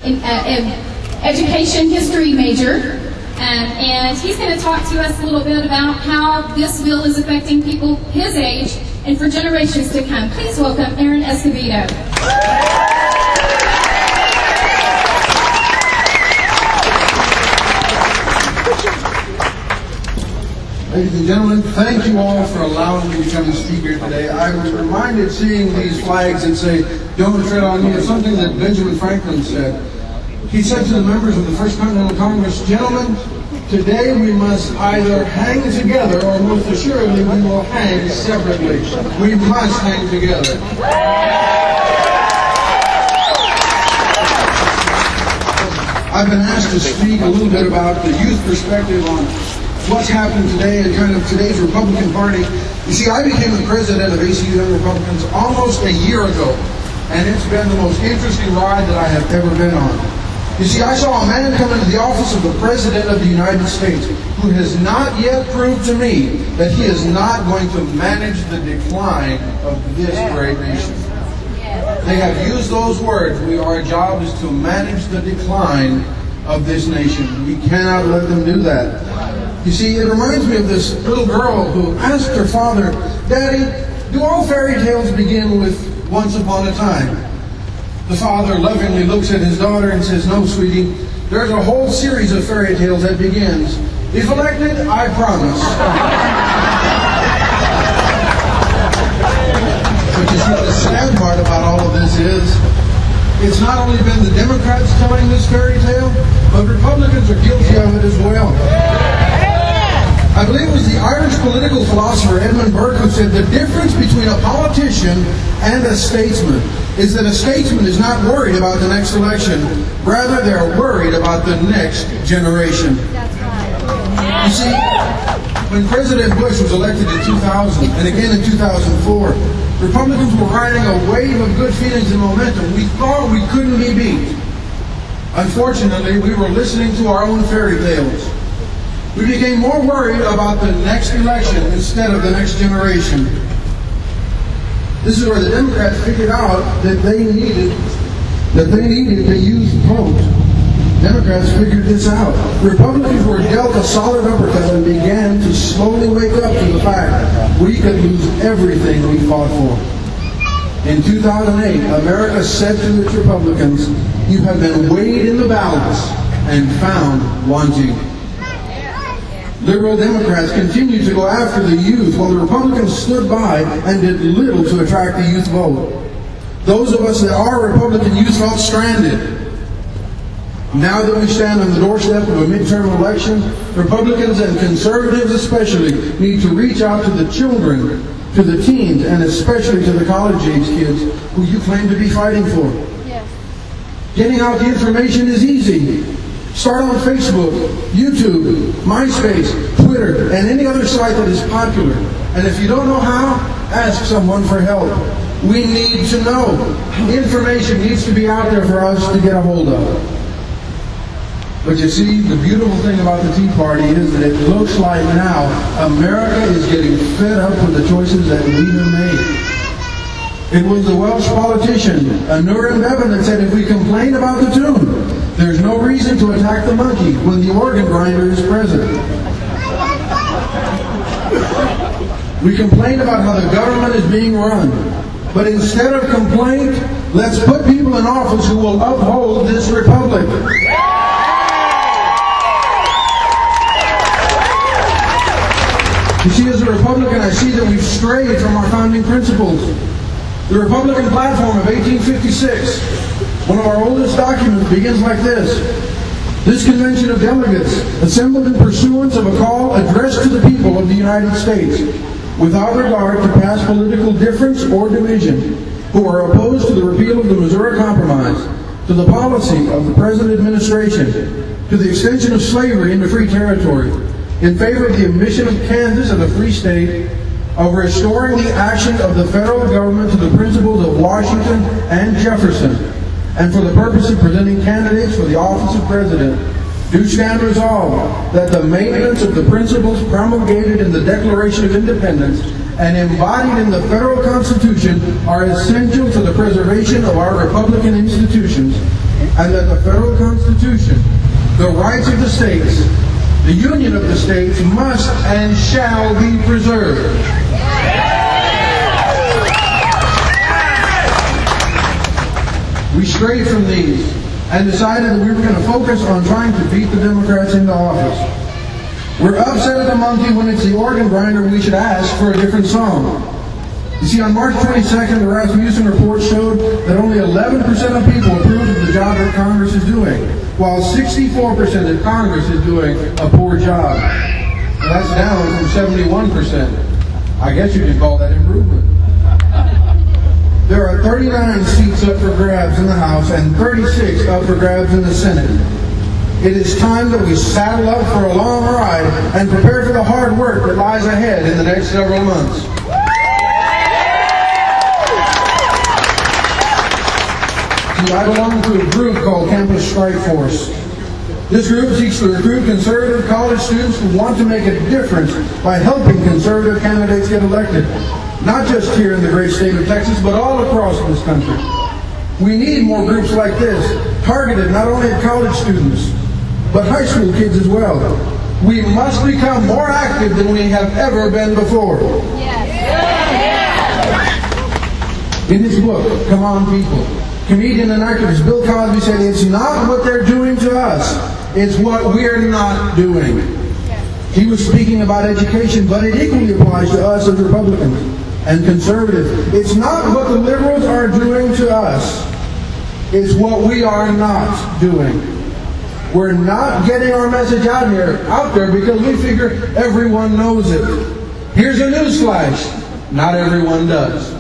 education history major, and he's going to talk to us a little bit about how this bill is affecting people his age and for generations to come. Please welcome Aaron Escobedo. Ladies and gentlemen, thank you all for allowing me to come and speak here today. I was reminded seeing these flags that say, "Don't tread on me," of something that Benjamin Franklin said. He said to the members of the First Continental Congress, "Gentlemen, today we must either hang together or most assuredly we will hang separately. We must hang together." I've been asked to speak a little bit about the youth perspective on what's happened today and kind of today's Republican Party. You see, I became the president of ACU Young Republicans almost a year ago, and it's been the most interesting ride that I have ever been on. You see, I saw a man come into the office of the President of the United States who has not yet proved to me that he is not going to manage the decline of this great nation. They have used those words. Our job is to manage the decline of this nation. We cannot let them do that. You see, it reminds me of this little girl who asked her father, "Daddy, do all fairy tales begin with once upon a time?" The father lovingly looks at his daughter and says, "No, sweetie, there's a whole series of fairy tales that begins. If elected, I promise." But you see, the sad part about all of this is, it's not only been the Democrats telling this fairy tale, but Republicans are guilty of it as well. I believe it was the Irish political philosopher Edmund Burke who said the difference between a politician and a statesman is that a statesman is not worried about the next election. Rather, they're worried about the next generation. You see, when President Bush was elected in 2000 and again in 2004, Republicans were riding a wave of good feelings and momentum. We thought we couldn't be beat. Unfortunately, we were listening to our own fairy tales. We became more worried about the next election instead of the next generation. This is where the Democrats figured out that they needed to use vote. Democrats figured this out. Republicans were dealt a solid uppercut and began to slowly wake up to the fact we could lose everything we fought for. In 2008, America said to its Republicans, "You have been weighed in the balance and found wanting." Liberal Democrats continued to go after the youth while the Republicans stood by and did little to attract the youth vote. Those of us that are Republican youth felt stranded. Now that we stand on the doorstep of a midterm election, Republicans and conservatives especially need to reach out to the children, to the teens, and especially to the college-age kids who you claim to be fighting for. Yes. Getting out the information is easy. Start on Facebook, YouTube, MySpace, Twitter, and any other site that is popular. And if you don't know how, ask someone for help. We need to know. Information needs to be out there for us to get a hold of. But you see, the beautiful thing about the Tea Party is that it looks like now America is getting fed up with the choices that we have made. It was the Welsh politician, Aneurin Bevan, that said if we complain about the tune, there's no reason to attack the monkey when the organ grinder is present. We complain about how the government is being run. But instead of complaint, let's put people in office who will uphold this republic. You see, as a Republican, I see that we've strayed from our founding principles. The Republican platform of 1856, one of our oldest documents, begins like this. This convention of delegates, assembled in pursuance of a call addressed to the people of the United States, without regard to past political difference or division, who are opposed to the repeal of the Missouri Compromise, to the policy of the present administration, to the extension of slavery into free territory, in favor of the admission of Kansas as a free state, of restoring the action of the federal government to the principles of Washington and Jefferson, and for the purpose of presenting candidates for the office of president, do stand resolved that the maintenance of the principles promulgated in the Declaration of Independence and embodied in the federal Constitution are essential to the preservation of our Republican institutions, and that the federal Constitution, the rights of the states, the union of the states must and shall be preserved. We strayed from these and decided that we were going to focus on trying to beat the Democrats into office. We're upset at the monkey when it's the organ grinder we should ask for a different song. You see, on March 22nd, the Rasmussen report showed that only 11% of people approved of the job that Congress is doing, while 64% that Congress is doing a poor job. Now, that's down from 71%. I guess you can call that improvement. There are 39 seats up for grabs in the House and 36 up for grabs in the Senate. It is time that we saddle up for a long ride and prepare for the hard work that lies ahead in the next several months. I belong to a group called Campus Strike Force. This group seeks to recruit conservative college students who want to make a difference by helping conservative candidates get elected. Not just here in the great state of Texas, but all across this country. We need more groups like this, targeted not only at college students, but high school kids as well. We must become more active than we have ever been before. In his book, Come On People, comedian and activist Bill Cosby said, it's not what they're doing to us, it's what we're not doing. He was speaking about education, but it equally applies to us as Republicans and conservatives. It's not what the liberals are doing to us, it's what we are not doing. We're not getting our message out there because we figure everyone knows it. Here's a newsflash, not everyone does.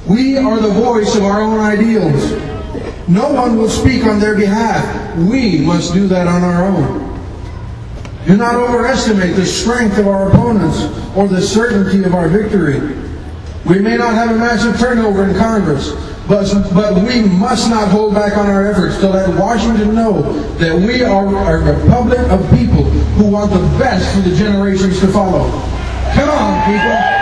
We are the voice of our own ideals. No one will speak on their behalf. We must do that on our own. Do not overestimate the strength of our opponents or the certainty of our victory. We may not have a massive turnover in Congress, but we must not hold back on our efforts to let Washington know that we are a republic of people who want the best for the generations to follow. Come on, people.